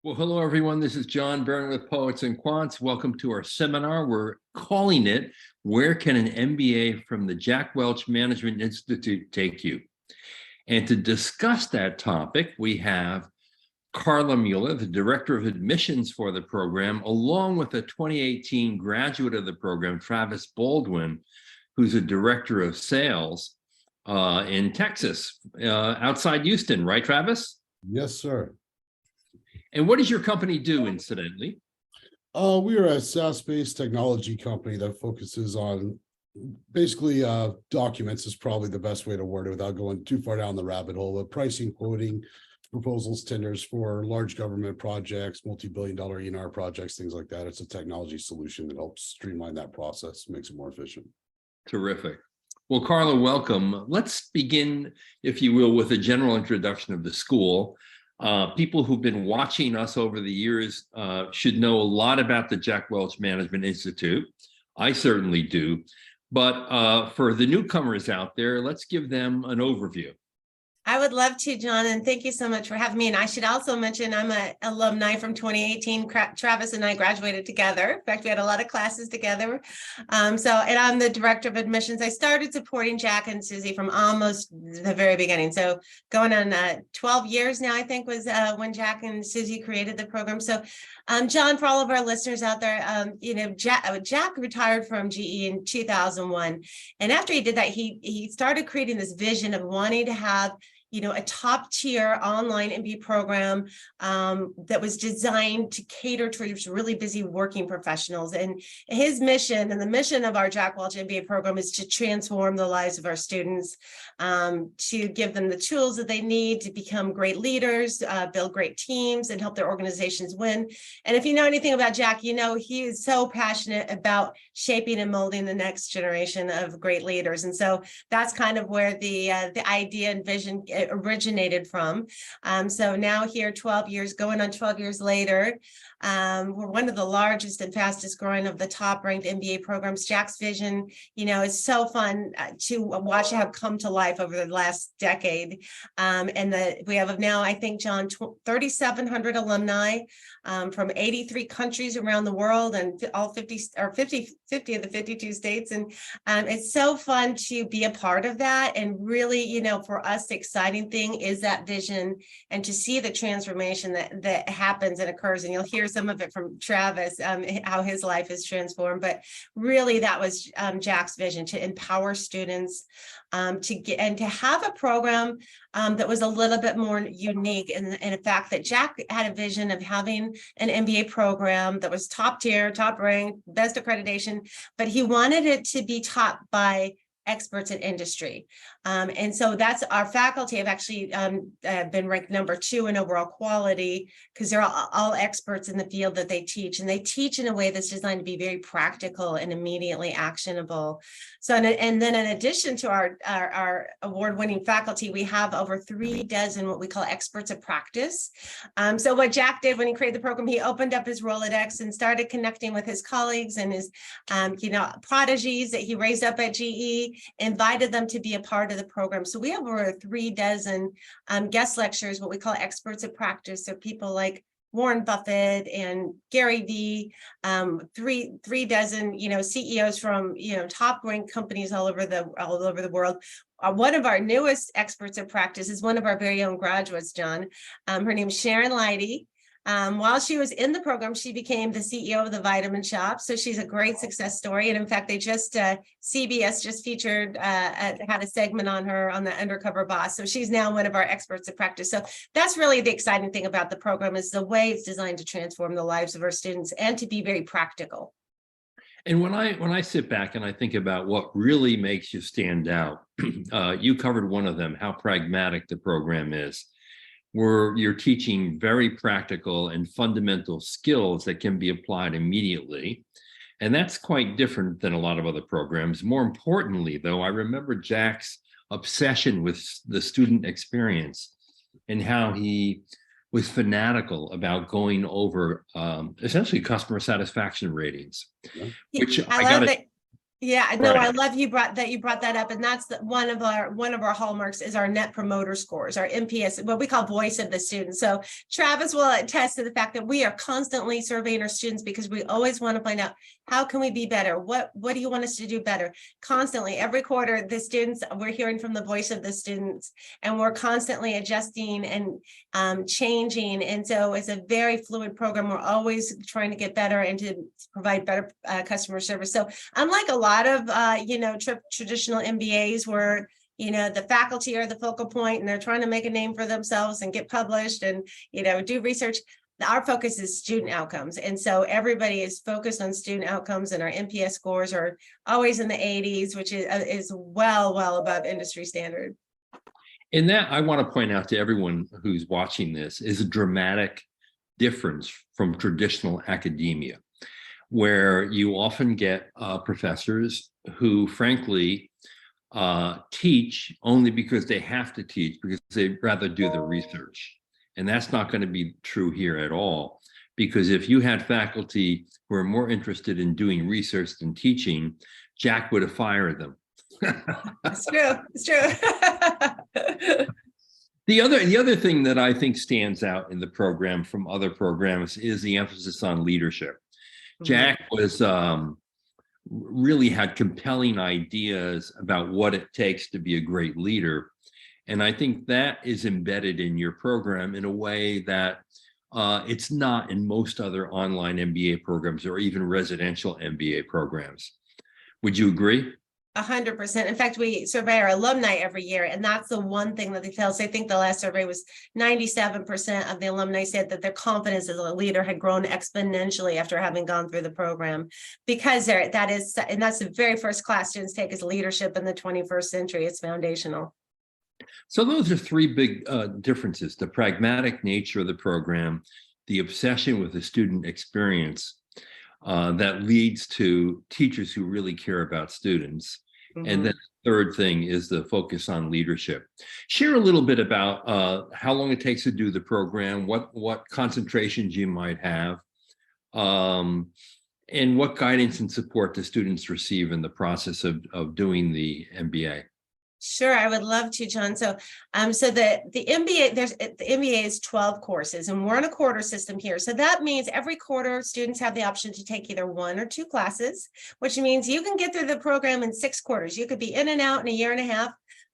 Well, hello, everyone. This is John Byrne with Poets and Quants. Welcome to our seminar. We're calling it, Where Can an MBA from the Jack Welch Management Institute Take You? And to discuss that topic, we have Carla Mueller, the Director of Admissions for the program, along with a 2018 graduate of the program, Travis Baldwin, who's a Director of Sales in Texas, outside Houston, right, Travis? Yes, sir. And what does your company do, incidentally? We are a SaaS-based technology company that focuses on basically documents is probably the best way to word it without going too far down the rabbit hole. But pricing, quoting, proposals, tenders for large government projects, multi-billion-dollar E&R projects, things like that. It's a technology solution that helps streamline that process, makes it more efficient. Terrific. Well, Carla, welcome. Let's begin, if you will, with a general introduction of the school. People who've been watching us over the years should know a lot about the Jack Welch Management Institute. I certainly do. But for the newcomers out there, let's give them an overview. I would love to, John, and thank you so much for having me. And I should also mention I'm an alumni from 2018. Travis and I graduated together. In fact, we had a lot of classes together. And I'm the Director of Admissions. I started supporting Jack and Susie from almost the very beginning. So going on 12 years now, I think, was when Jack and Susie created the program. So John, for all of our listeners out there, Jack retired from GE in 2001. And after he did that, he started creating this vision of wanting to have a top tier online MBA program that was designed to cater to really busy working professionals. And his mission and the mission of our Jack Welch MBA program is to transform the lives of our students, to give them the tools that they need to become great leaders, build great teams, and help their organizations win. And if you know anything about Jack, he is so passionate about shaping and molding the next generation of great leaders. And so that's kind of where the idea and vision originated from. So now here, 12 years, going on 12 years later, we're one of the largest and fastest growing of the top ranked MBA programs. Jack's vision, is so fun to watch how come to life over the last decade. We have now, I think, John, 3,700 alumni from 83 countries around the world and all 50 of the 52 states. And it's so fun to be a part of that. And really, for us, the exciting thing is that vision and to see the transformation that happens and occurs. And you'll hear some of it from Travis, how his life is transformed. But really, that was Jack's vision, to empower students to have a program that was a little bit more unique in the fact that Jack had a vision of having an MBA program that was top tier, top ranked, best accreditation, but he wanted it to be taught by experts in industry. And so that's our faculty have actually been ranked #2 in overall quality because they're all experts in the field that they teach. And they teach in a way that's designed to be very practical and immediately actionable. So, and then in addition to our award-winning faculty, we have over 3 dozen what we call experts of practice. So what Jack did when he created the program, he opened up his Rolodex and started connecting with his colleagues and his, prodigies that he raised up at GE, invited them to be a part of the program. So we have over 3 dozen guest lecturers, what we call experts of practice. So people like Warren Buffett and Gary Vee, 3 dozen, CEOs from, top ranked companies all over the world. One of our newest experts of practice is one of our very own graduates, John. Her name is Sharon Leidy. While she was in the program, she became the CEO of the Vitamin Shop. So she's a great success story. And in fact, they CBS just featured, had a segment on her on the Undercover Boss. So she's now one of our experts of practice. So that's really the exciting thing about the program, is the way it's designed to transform the lives of our students and to be very practical. And when I sit back and I think about what really makes you stand out, you covered one of them, how pragmatic the program is, where you're teaching very practical and fundamental skills that can be applied immediately. And that's quite different than a lot of other programs. More importantly, though, I remember Jack's obsession with the student experience and how he was fanatical about going over essentially customer satisfaction ratings, Yeah, which I love that. Yeah, no, I Right. love you brought that up, and that's one of our hallmarks is our net promoter scores, our NPS, what we call voice of the student. So Travis will attest to the fact that we are constantly surveying our students because we always want to find out how can we be better? What do you want us to do better? Constantly, every quarter, the students, we're hearing from the voice of the students, and we're constantly adjusting and changing. And so it's a very fluid program. We're always trying to get better and to provide better customer service. So unlike a lot of traditional MBAs where the faculty are the focal point and they're trying to make a name for themselves and get published and do research, our focus is student outcomes. And so everybody is focused on student outcomes, and our NPS scores are always in the 80s, which is well above industry standard. And that, I want to point out to everyone who's watching this, is a dramatic difference from traditional academia, where you often get professors who frankly teach only because they have to teach, because they'd rather do the research. And that's not going to be true here at all, because if you had faculty who are more interested in doing research than teaching, Jack would have fired them. It's true. It's true. The other thing that I think stands out in the program from other programs is the emphasis on leadership. Jack was really had compelling ideas about what it takes to be a great leader. And I think that is embedded in your program in a way that it's not in most other online MBA programs or even residential MBA programs. Would you agree? 100%. In fact, we survey our alumni every year, and that's the one thing that they tell us. I think the last survey was 97% of the alumni said that their confidence as a leader had grown exponentially after having gone through the program, because that's the very first class students take is leadership in the 21st century. It's foundational. So those are three big differences: the pragmatic nature of the program, the obsession with the student experience that leads to teachers who really care about students. And then the third thing is the focus on leadership. Share a little bit about how long it takes to do the program, what concentrations you might have, and what guidance and support the students receive in the process of doing the MBA. Sure, I would love to, John. So, the MBA, the MBA is 12 courses, and we're in a quarter system here. So that means every quarter students have the option to take either 1 or 2 classes, which means you can get through the program in 6 quarters. You could be in and out in a year and a half.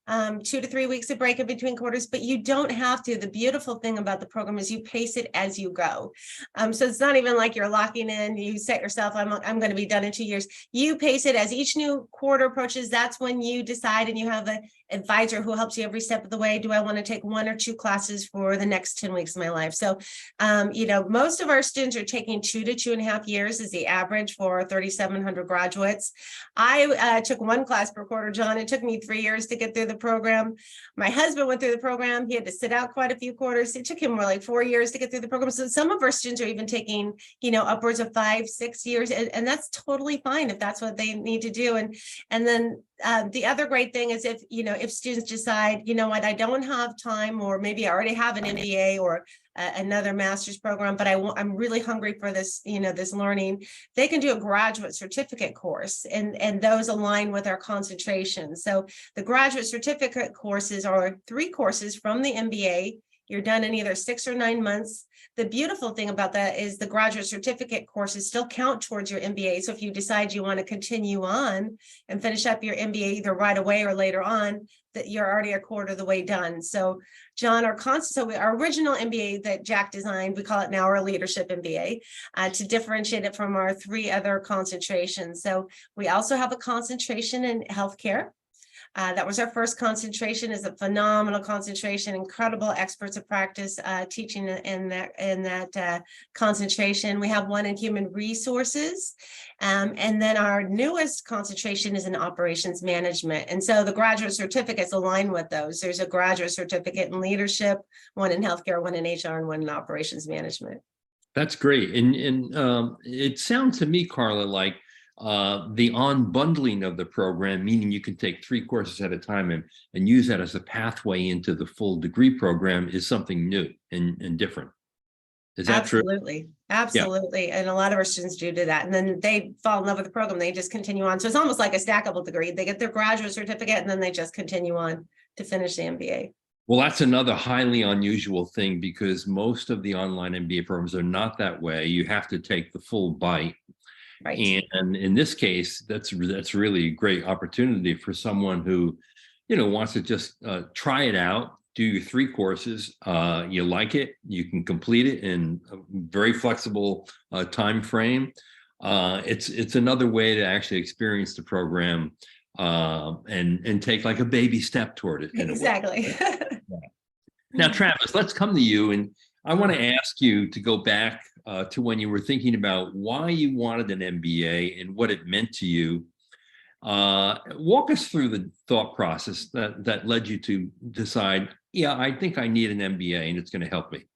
2 to 3 weeks of break in between quarters, but you don't have to. The beautiful thing about the program is you pace it as you go. So it's not even like you're locking in, you set yourself, I'm going to be done in 2 years. You pace it as each new quarter approaches. That's when you decide, and you have an advisor who helps you every step of the way. Do I want to take 1 or 2 classes for the next 10 weeks of my life? So, most of our students are taking 2 to 2.5 years is the average for 3,700 graduates. I took 1 class per quarter, John. It took me 3 years to get through the program. My husband went through the program. He had to sit out quite a few quarters. It took him more like 4 years to get through the program. So some of our students are even taking, upwards of 5-6 years, and that's totally fine if that's what they need to do. And then the other great thing is if students decide, I don't have time, or maybe I already have an MBA or another master's program, but I'm really hungry for this, this learning, they can do a graduate certificate course, and those align with our concentration. So the graduate certificate courses are 3 courses from the MBA. You're done in either 6 or 9 months. The beautiful thing about that is the graduate certificate courses still count towards your MBA. So if you decide you want to continue on and finish up your MBA either right away or later on, that you're already a quarter of the way done. So John, our original MBA that Jack designed, we call it now our leadership MBA, to differentiate it from our 3 other concentrations. So we also have a concentration in healthcare. That was our first concentration. Is a phenomenal concentration, incredible experts of practice teaching in that concentration. We have one in human resources. And then our newest concentration is in operations management. And so the graduate certificates align with those. There's a graduate certificate in leadership, one in healthcare, one in HR, and one in operations management. That's great. And it sounds to me, Carla, like the unbundling of the program, meaning you can take 3 courses at a time and use that as a pathway into the full degree program, is something new and different. Is that true? Absolutely. Yeah. Absolutely. And a lot of our students do that. And then they fall in love with the program. They just continue on. So it's almost like a stackable degree. They get their graduate certificate and then they just continue on to finish the MBA. Well, that's another highly unusual thing because most of the online MBA programs are not that way. You have to take the full bite. Right. And in this case, that's really a great opportunity for someone who, wants to just try it out, do your 3 courses. You like it, you can complete it in a very flexible time frame. It's another way to actually experience the program and take like a baby step toward it. Exactly. Now, Travis, let's come to you, and I want to ask you to go back to when you were thinking about why you wanted an MBA and what it meant to you. Walk us through the thought process that led you to decide, yeah, I think I need an MBA and it's going to help me.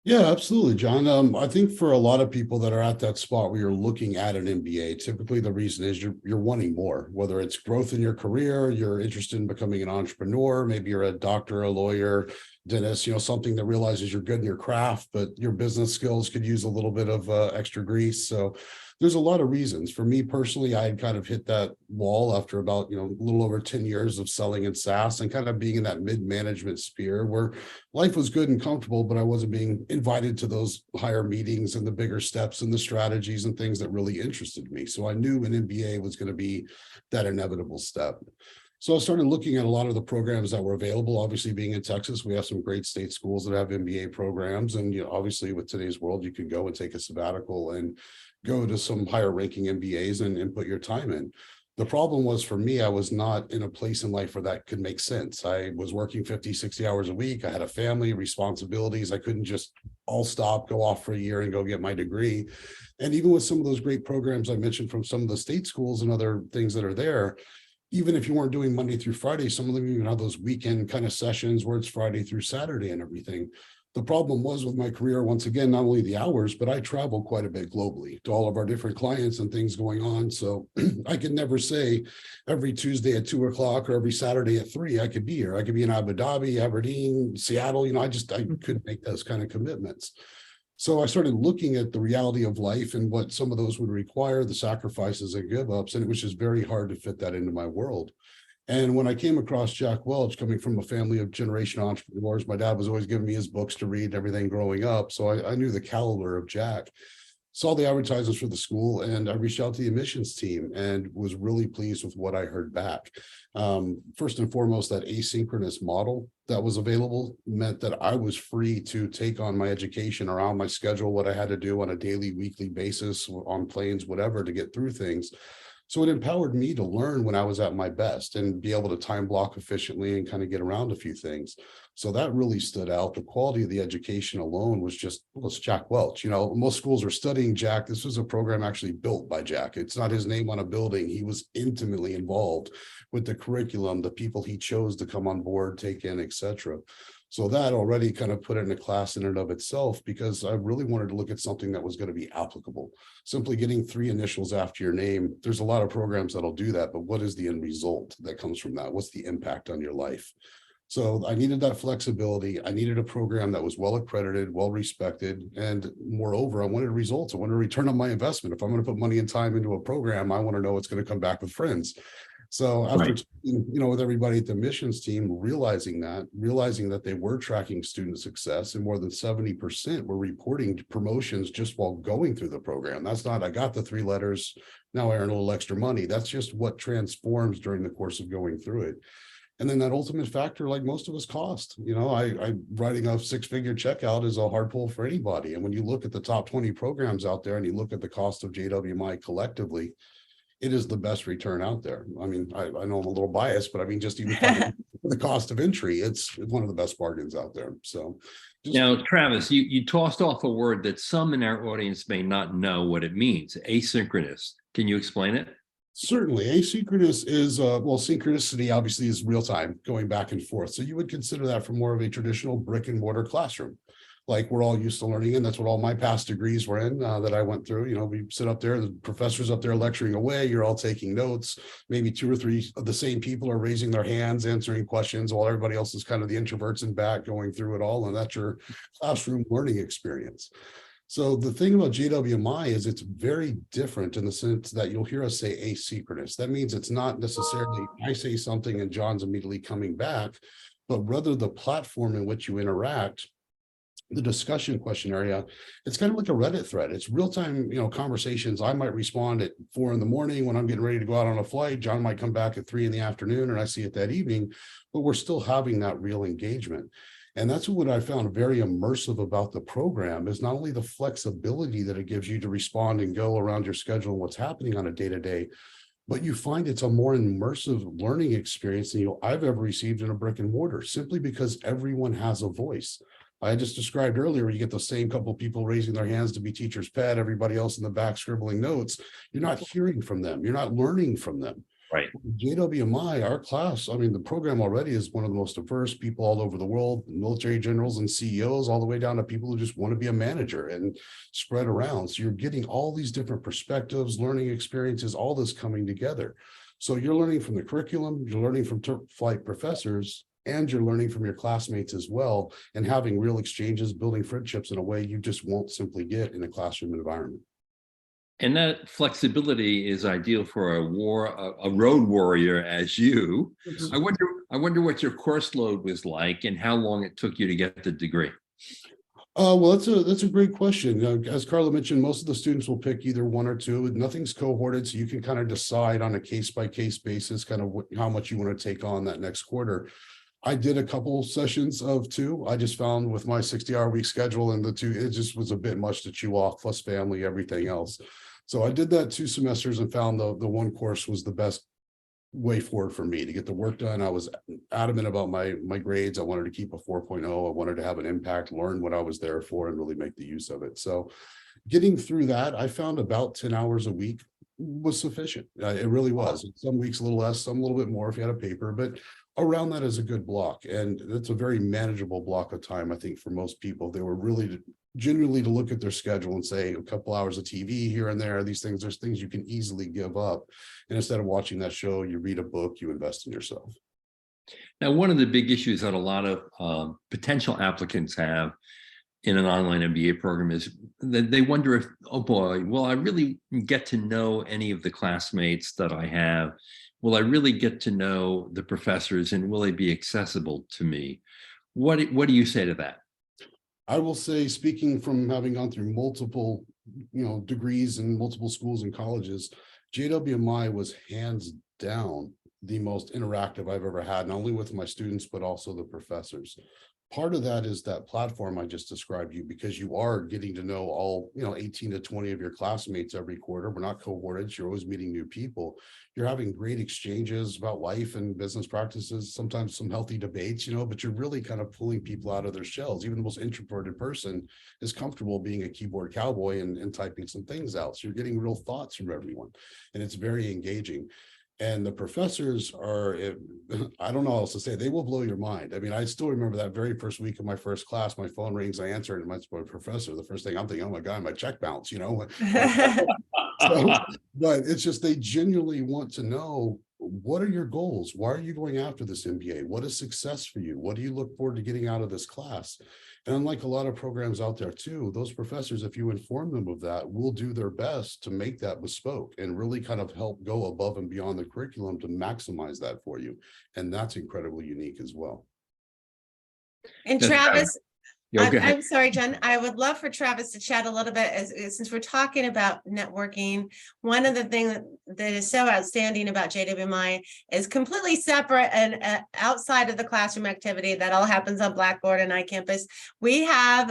Yeah, absolutely, John. I think for a lot of people that are at that spot where you're looking at an MBA, typically the reason is you're wanting more, whether it's growth in your career, you're interested in becoming an entrepreneur, maybe you're a doctor, a lawyer, dentist, something that realizes you're good in your craft, but your business skills could use a little bit of extra grease. So there's a lot of reasons. For me personally, I had kind of hit that wall after about, a little over 10 years of selling in SaaS and kind of being in that mid-management sphere where life was good and comfortable, but I wasn't being invited to those higher meetings and the bigger steps and the strategies and things that really interested me. So I knew an MBA was going to be that inevitable step. So I started looking at a lot of the programs that were available. Obviously, being in Texas, we have some great state schools that have MBA programs. And obviously, with today's world, you can go and take a sabbatical and go to some higher ranking MBAs and put your time in. The problem was for me, I was not in a place in life where that could make sense. I was working 50, 60 hours a week. I had a family, responsibilities. I couldn't just all stop, go off for a year and go get my degree. And even with some of those great programs I mentioned from some of the state schools and other things that are there, even if you weren't doing Monday through Friday, some of them even have those weekend kind of sessions where it's Friday through Saturday and everything. The problem was with my career, once again, not only the hours, but I travel quite a bit globally to all of our different clients and things going on. So I could never say every Tuesday at 2:00 or every Saturday at 3, I could be here. I could be in Abu Dhabi, Aberdeen, Seattle. I couldn't make those kind of commitments. So I started looking at the reality of life and what some of those would require, the sacrifices and give ups. And it was just very hard to fit that into my world. And when I came across Jack Welch, coming from a family of generational entrepreneurs, my dad was always giving me his books to read and everything growing up. So I knew the caliber of Jack, saw the advertisements for the school, and I reached out to the admissions team and was really pleased with what I heard back. First and foremost, that asynchronous model that was available meant that I was free to take on my education around my schedule, what I had to do on a daily, weekly basis, on planes, whatever, to get through things. So it empowered me to learn when I was at my best and be able to time block efficiently and kind of get around a few things. So that really stood out. The quality of the education alone was just, well, it's Jack Welch. Most schools are studying Jack. This was a program actually built by Jack. It's not his name on a building. He was intimately involved with the curriculum, the people he chose to come on board, take in, etc. So that already kind of put it in a class in and of itself, because I really wanted to look at something that was going to be applicable. Simply getting 3 initials after your name, there's a lot of programs that'll do that, but what is the end result that comes from that? What's the impact on your life? So I needed that flexibility. I needed a program that was well accredited, well respected, and moreover, I wanted results. I wanted a return on my investment. If I'm going to put money and time into a program, I want to know it's going to come back with friends. So after, with everybody at the admissions team, realizing that they were tracking student success, and more than 70% were reporting promotions just while going through the program. That's not, I got the 3 letters, now I earn a little extra money. That's just what transforms during the course of going through it. And then that ultimate factor, like most of us, cost. I writing a 6-figure checkout is a hard pull for anybody. And when you look at the top 20 programs out there and you look at the cost of JWMI collectively, it is the best return out there. I mean, I know I'm a little biased, but I mean, just even the cost of entry, it's one of the best bargains out there. So now, Travis, you tossed off a word that some in our audience may not know what it means, asynchronous. Can you explain it? Certainly. Asynchronous is, synchronicity obviously is real time, going back and forth. So you would consider that from more of a traditional brick and mortar classroom. like we're all used to learning in. That's what all my past degrees were in that I went through. You know, we sit up there, the professor's up there lecturing away, you're all taking notes. Maybe 2 or 3 of the same people are raising their hands, answering questions, while everybody else is kind of the introverts in back going through it all. And that's your classroom learning experience. So the thing about JWMI is it's very different in the sense that you'll hear us say asynchronous. That means it's not necessarily I say something and John's immediately coming back, but rather the platform in which you interact, the discussion question area, it's kind of like a Reddit thread. It's real-time, conversations. I might respond at 4 in the morning when I'm getting ready to go out on a flight. John might come back at 3 in the afternoon and I see it that evening, but we're still having that real engagement. And that's what I found very immersive about the program, is not only the flexibility that it gives you to respond and go around your schedule and what's happening on a day-to-day, but you find it's a more immersive learning experience than I've ever received in a brick and mortar, simply because everyone has a voice. I just described earlier, you get the same couple of people raising their hands to be teacher's pet, everybody else in the back scribbling notes. You're not hearing from them. You're not learning from them. Right. JWMI, our class, I mean, the program already is one of the most diverse people all over the world, military generals and CEOs, all the way down to people who just want to be a manager and spread around. So you're getting all these different perspectives, learning experiences, all this coming together. So you're learning from the curriculum, you're learning from flight professors, and you're learning from your classmates as well, and having real exchanges, building friendships in a way you just won't simply get in a classroom environment. And that flexibility is ideal for a road warrior as you. I wonder what your course load was like and how long it took you to get the degree. Well, that's a great question. As Carla mentioned, most of the students will pick either 1 or 2. Nothing's cohorted, so you can kind of decide on a case-by-case basis kind of how much you want to take on that next quarter. I did a couple sessions of 2. I just found with my 60-hour week schedule and the 2, it just was a bit much to chew off, plus family, everything else. So I did that 2 semesters and found the 1 course was the best way forward for me to get the work done. I was adamant about my grades. I wanted to keep a 4.0. I wanted to have an impact, learn what I was there for, and really make the use of it. So getting through that, I found about 10 hours a week was sufficient. It really was. Some weeks a little less, some a little bit more if you had a paper, but around that is a good block. And it's a very manageable block of time, I think, for most people. They were really genuinely to look at their schedule and say a couple hours of TV here and there, these things, there's things you can easily give up. And instead of watching that show, you read a book, you invest in yourself. Now, one of the big issues that a lot of potential applicants have in an online MBA program is that they wonder if, oh boy, will I really get to know any of the classmates that I have? Will I really get to know the professors, and will they be accessible to me? What do you say to that? I will say, speaking from having gone through multiple, degrees in multiple schools and colleges, JWMI was hands down the most interactive I've ever had, not only with my students, but also the professors. Part of that is that platform I just described you, because you are getting to know all, 18 to 20 of your classmates every quarter. We're not cohorted. You're always meeting new people. You're having great exchanges about life and business practices, sometimes some healthy debates, but you're really kind of pulling people out of their shells. Even the most introverted person is comfortable being a keyboard cowboy and typing some things out. So you're getting real thoughts from everyone, and it's very engaging. And the professors are, I don't know what else to say, they will blow your mind. I mean, I still remember that very first week of my first class, my phone rings, I answer it, and my professor, the first thing I'm thinking, oh my God, my check bounce, So, but it's just, they genuinely want to know, what are your goals? Why are you going after this MBA? What is success for you? What do you look forward to getting out of this class? And unlike a lot of programs out there too, those professors, if you inform them of that, will do their best to make that bespoke and really kind of help go above and beyond the curriculum to maximize that for you. And that's incredibly unique as well. And Travis, I'm sorry, John. I would love for Travis to chat a little bit, since we're talking about networking. One of the things that is so outstanding about JWMI is completely separate and outside of the classroom activity that all happens on Blackboard and iCampus. We have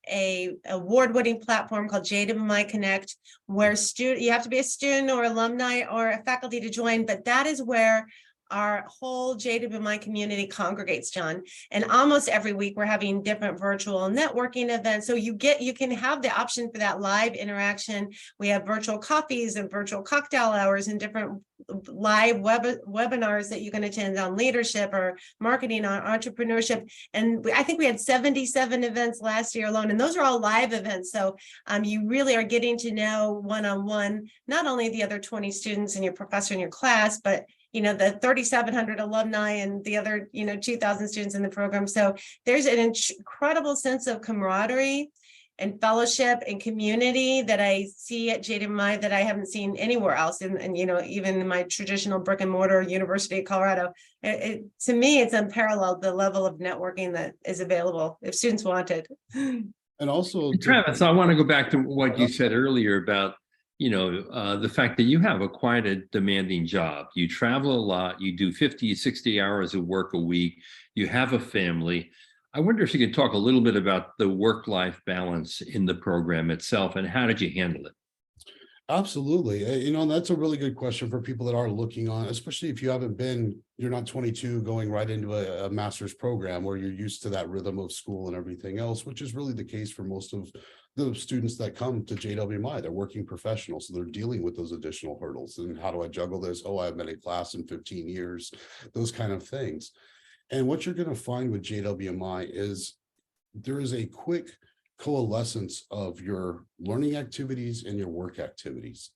a award-winning platform called JWMI Connect, where you have to be a student or alumni or a faculty to join, but that is where our whole JWMI community congregates, John. And almost every week we're having different virtual networking events. So you can have the option for that live interaction. We have virtual coffees and virtual cocktail hours and different live webinars that you can attend on leadership or marketing, on entrepreneurship. And I think we had 77 events last year alone, and those are all live events. So you really are getting to know one-on-one, not only the other 20 students and your professor in your class, but the 3,700 alumni and the other, 2,000 students in the program. So there's an incredible sense of camaraderie and fellowship and community that I see at JWMI that I haven't seen anywhere else. And even in my traditional brick and mortar University of Colorado, to me, it's unparalleled, the level of networking that is available if students want it. And also, Travis, I want to go back to what you said earlier about the fact that you have quite a demanding job. You travel a lot, you do 50, 60 hours of work a week, you have a family. I wonder if you could talk a little bit about the work-life balance in the program itself, and how did you handle it? Absolutely. And that's a really good question for people that are looking on, especially if you're not 22 going right into a master's program where you're used to that rhythm of school and everything else, which is really the case for most of the students that come to JWMI. They're working professionals, so they're dealing with those additional hurdles. And how do I juggle this? Oh, I haven't been in class in 15 years, those kind of things. And what you're going to find with JWMI is there is a quick coalescence of your learning activities and your work activities.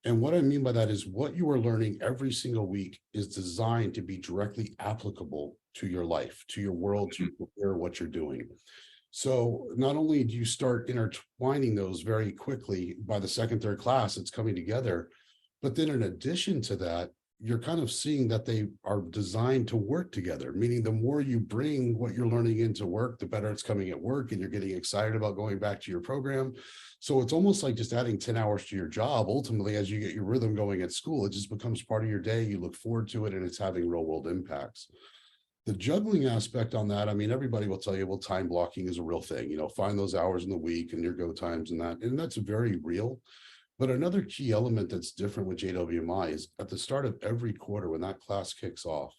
And what I mean by that is what you are learning every single week is designed to be directly applicable to your life, to your world, to prepare what you're doing. So not only do you start intertwining those very quickly by the second, third class, it's coming together, but then in addition to that, you're kind of seeing that they are designed to work together, meaning the more you bring what you're learning into work, the better it's coming at work, and you're getting excited about going back to your program. So it's almost like just adding 10 hours to your job. Ultimately, as you get your rhythm going at school, it just becomes part of your day. You look forward to it, and it's having real world impacts. The juggling aspect on that, I mean, everybody will tell you, well, time blocking is a real thing, find those hours in the week and your go times and that's very real. But another key element that's different with JWMI is at the start of every quarter, when that class kicks off,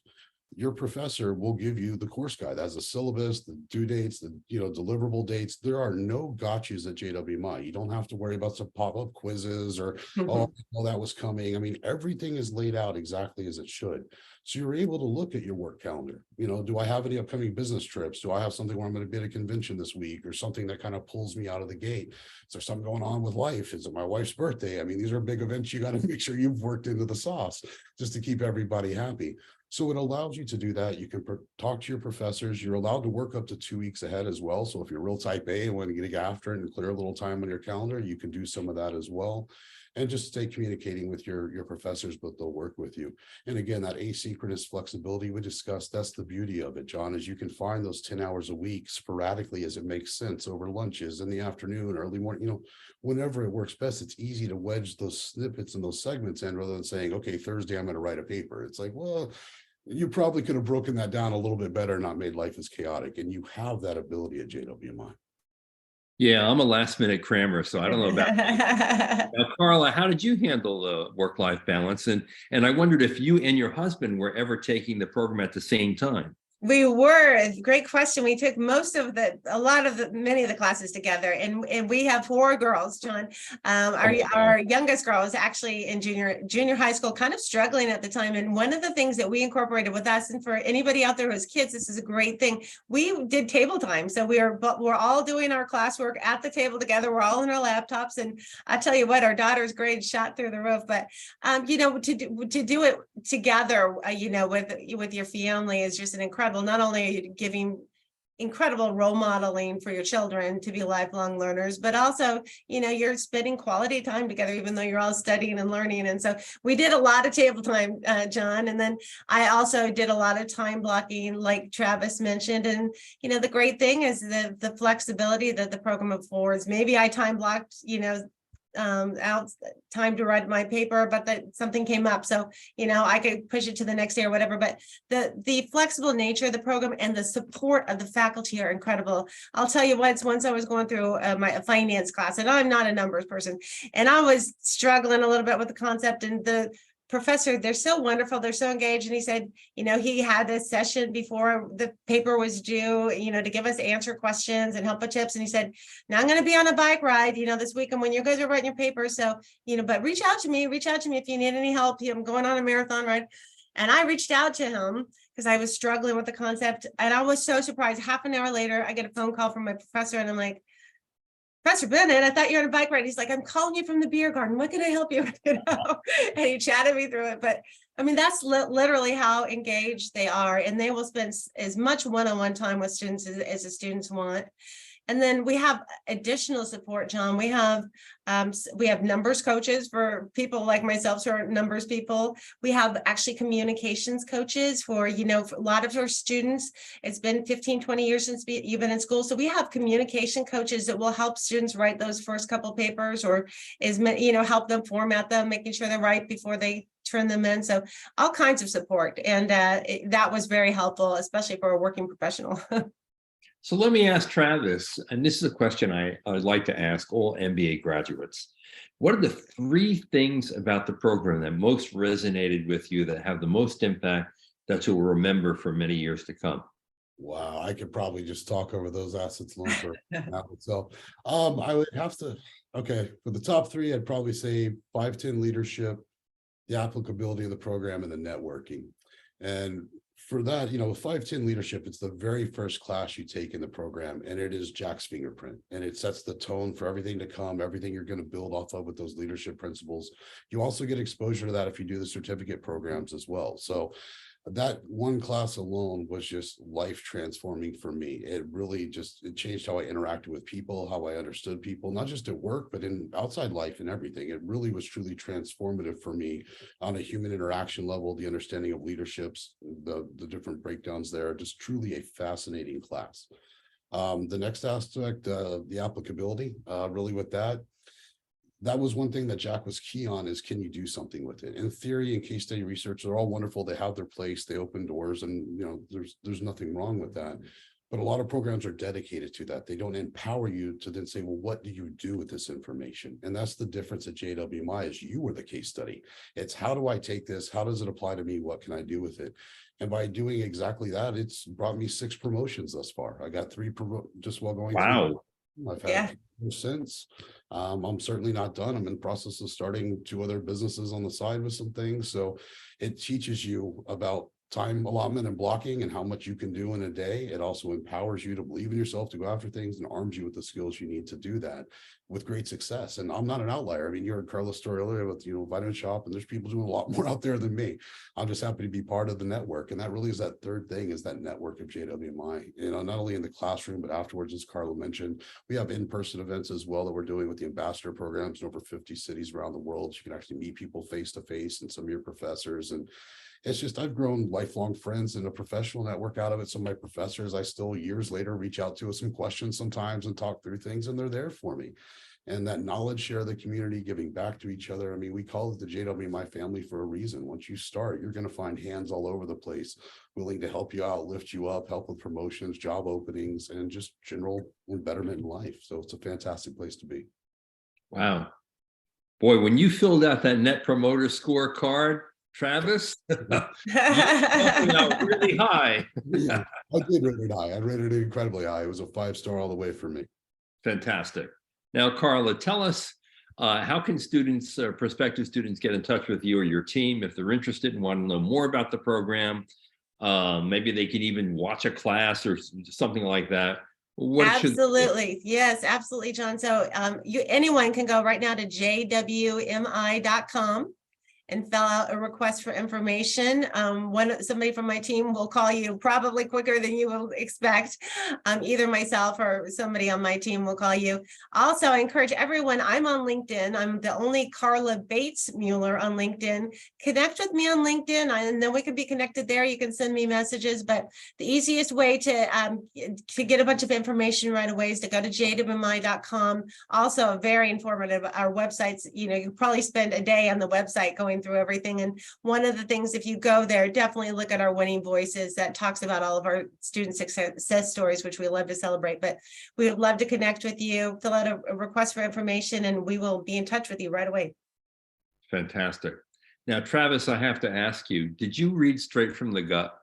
your professor will give you the course guide as a syllabus, the due dates, the deliverable dates. There are no gotchas at JWMI. You don't have to worry about some pop-up quizzes or oh, that was coming. I mean, everything is laid out exactly as it should. So you're able to look at your work calendar. Do I have any upcoming business trips? Do I have something where I'm going to be at a convention this week, or something that kind of pulls me out of the gate? Is there something going on with life? Is it my wife's birthday? I mean, these are big events you got to make sure you've worked into the sauce just to keep everybody happy. So it allows you to do that. You can talk to your professors. You're allowed to work up to 2 weeks ahead as well. So if you're real type A and want to get after it and clear a little time on your calendar, you can do some of that as well. And just stay communicating with your professors, but they'll work with you. And again, that asynchronous flexibility we discussed, that's the beauty of it, John, is you can find those 10 hours a week sporadically as it makes sense, over lunches, in the afternoon, early morning, whenever it works best. It's easy to wedge those snippets and those segments in rather than saying, okay, Thursday, I'm going to write a paper. It's like, well, you probably could have broken that down a little bit better and not made life as chaotic. And you have that ability at JWMI. Yeah, I'm a last minute crammer, so I don't know about now, Carla, how did you handle the work-life balance? And I wondered if you and your husband were ever taking the program at the same time. We were. Great question. We took many of the classes together, and we have 4 girls, John. Our youngest girl was actually in junior high school, kind of struggling at the time. And one of the things that we incorporated with us, and for anybody out there who has kids, this is a great thing. We did table time. So we're all doing our classwork at the table together. We're all on our laptops, and I tell you what, our daughter's grades shot through the roof. But to do it together, with your family is just an incredible. Not only are you giving incredible role modeling for your children to be lifelong learners, but also, you're spending quality time together, even though you're all studying and learning. And so we did a lot of table time, John. And then I also did a lot of time blocking, like Travis mentioned. And, the great thing is the flexibility that the program affords. Maybe I time blocked, out time to write my paper, but that something came up, so I could push it to the next day or whatever. But the flexible nature of the program and the support of the faculty are incredible. I'll tell you what, once I was going through my finance class, and I'm not a numbers person, and I was struggling a little bit with the concept, and the professor, they're so wonderful. They're so engaged. And he said, he had a session before the paper was due, to give us answer questions and help with tips. And he said, now I'm going to be on a bike ride, this weekend when you guys are writing your paper. So, but reach out to me if you need any help. I'm going on a marathon ride. And I reached out to him because I was struggling with the concept. And I was so surprised. Half an hour later, I get a phone call from my professor and I'm like, Professor Bennett, I thought you were on a bike ride. He's like, I'm calling you from the beer garden. What can I help you with? And he chatted me through it. But I mean, that's literally how engaged they are. And they will spend as much one-on-one time with students as the students want. And then we have additional support, John. We have numbers coaches for people like myself who are numbers people. We have actually communications coaches for, for a lot of our students. It's been 15, 20 years since you've been in school. So we have communication coaches that will help students write those first couple papers or help them format them, making sure they're right before they turn them in. So all kinds of support. And that was very helpful, especially for a working professional. So let me ask Travis, and this is a question I would like to ask all MBA graduates. What are the 3 things about the program that most resonated with you, that have the most impact, that you'll remember for many years to come? Wow, I could probably just talk over those assets alone for now. So I would have to, for the top 3, I'd probably say 510 leadership, the applicability of the program, and the networking. And for that, with 510 leadership, it's the very first class you take in the program, and it is Jack's fingerprint, and it sets the tone for everything to come, everything you're going to build off of with those leadership principles. You also get exposure to that if you do the certificate programs as well. So that one class alone was just life transforming for me. It really it changed how I interacted with people, how I understood people, not just at work, but in outside life and everything. It really was truly transformative for me on a human interaction level, the understanding of leaderships, the different breakdowns there, just truly a fascinating class. The next aspect, the applicability, really with that was one thing that Jack was key on, is can you do something with it? In theory and case study research, they're all wonderful. They have their place, they open doors, and there's nothing wrong with that. But a lot of programs are dedicated to that. They don't empower you to then say, well, what do you do with this information? And that's the difference at JWMI, is you were the case study. It's how do I take this? How does it apply to me? What can I do with it? And by doing exactly that, it's brought me 6 promotions thus far. I got 3 just while going through. I've had since. I'm certainly not done. I'm in the process of starting 2 other businesses on the side with some things. So it teaches you about time allotment and blocking and how much you can do in a day. It also empowers you to believe in yourself, to go after things, and arms you with the skills you need to do that with great success. And I'm not an outlier. I mean, you heard Carla's story earlier with, Vitamin Shop, and there's people doing a lot more out there than me. I'm just happy to be part of the network. And that really is that third thing, is that network of JWMI, not only in the classroom, but afterwards, as Carla mentioned, we have in-person events as well that we're doing with the ambassador programs in over 50 cities around the world. You can actually meet people face to face and some of your professors. And it's just, I've grown lifelong friends and a professional network out of it. Some of my professors, I still years later reach out to with some questions sometimes and talk through things, and they're there for me. And that knowledge share, the community giving back to each other. I mean, we call it the JWMI family for a reason. Once you start, you're going to find hands all over the place, willing to help you out, lift you up, help with promotions, job openings, and just general betterment in life. So it's a fantastic place to be. Wow. Boy, when you filled out that Net Promoter Score card, Travis, you out really high. Yeah, I did rate it high. I rated it incredibly high. It was a 5-star all the way for me. Fantastic. Now, Carla, tell us, how can students, prospective students, get in touch with you or your team if they're interested and want to know more about the program? Maybe they can even watch a class or something like that. Absolutely. Yes, absolutely, John. So anyone can go right now to jwmi.com and fill out a request for information. Somebody from my team will call you probably quicker than you will expect. Either myself or somebody on my team will call you. Also, I encourage everyone, I'm on LinkedIn. I'm the only Carla Bates Mueller on LinkedIn. Connect with me on LinkedIn, and then we can be connected there. You can send me messages, but the easiest way to get a bunch of information right away is to go to jwmi.com. Also, very informative. Our websites, you probably spend a day on the website going through everything. And one of the things, if you go there, definitely look at our Winning Voices that talks about all of our student success stories, which we love to celebrate. But we would love to connect with you, fill out a request for information, and we will be in touch with you right away. Fantastic. Now, Travis, I have to ask you, did you read straight from the gut?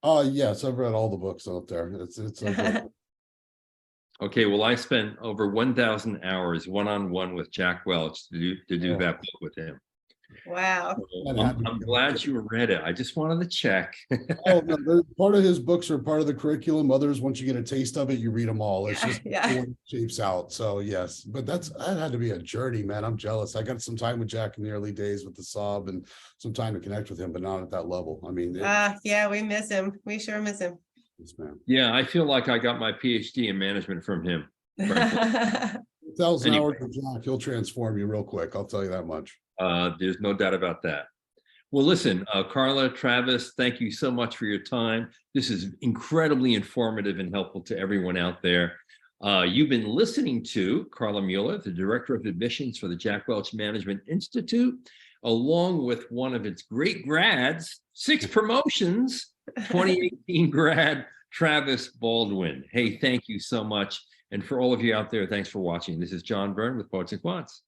Yes, I've read all the books out there. It's a great. Okay, well, I spent over 1,000 hours one-on-one with Jack Welch to do Oh. that book with him. Wow. So I'm glad you read it. I just wanted to check. Oh, no, part of his books are part of the curriculum. Others, once you get a taste of it, you read them all. It's just Yeah. one shapes out. So yes, but that had to be a journey, man. I'm jealous. I got some time with Jack in the early days with the sub and some time to connect with him, but not at that level. I mean, Yeah, we miss him. We sure miss him. yes, man. Yeah, I feel like I got my PhD in management from him. Frankly. 1,000 Anyway. hours with Jack, he'll transform you real quick. I'll tell you that much. There's no doubt about that. Well, listen, Carla, Travis, thank you so much for your time. This is incredibly informative and helpful to everyone out there. You've been listening to Carla Mueller, the Director of Admissions for the Jack Welch Management Institute, along with one of its great grads, 6 promotions, 2018 grad, Travis Baldwin. Hey, thank you so much. And for all of you out there, thanks for watching. This is John Byrne with Poets and Quants.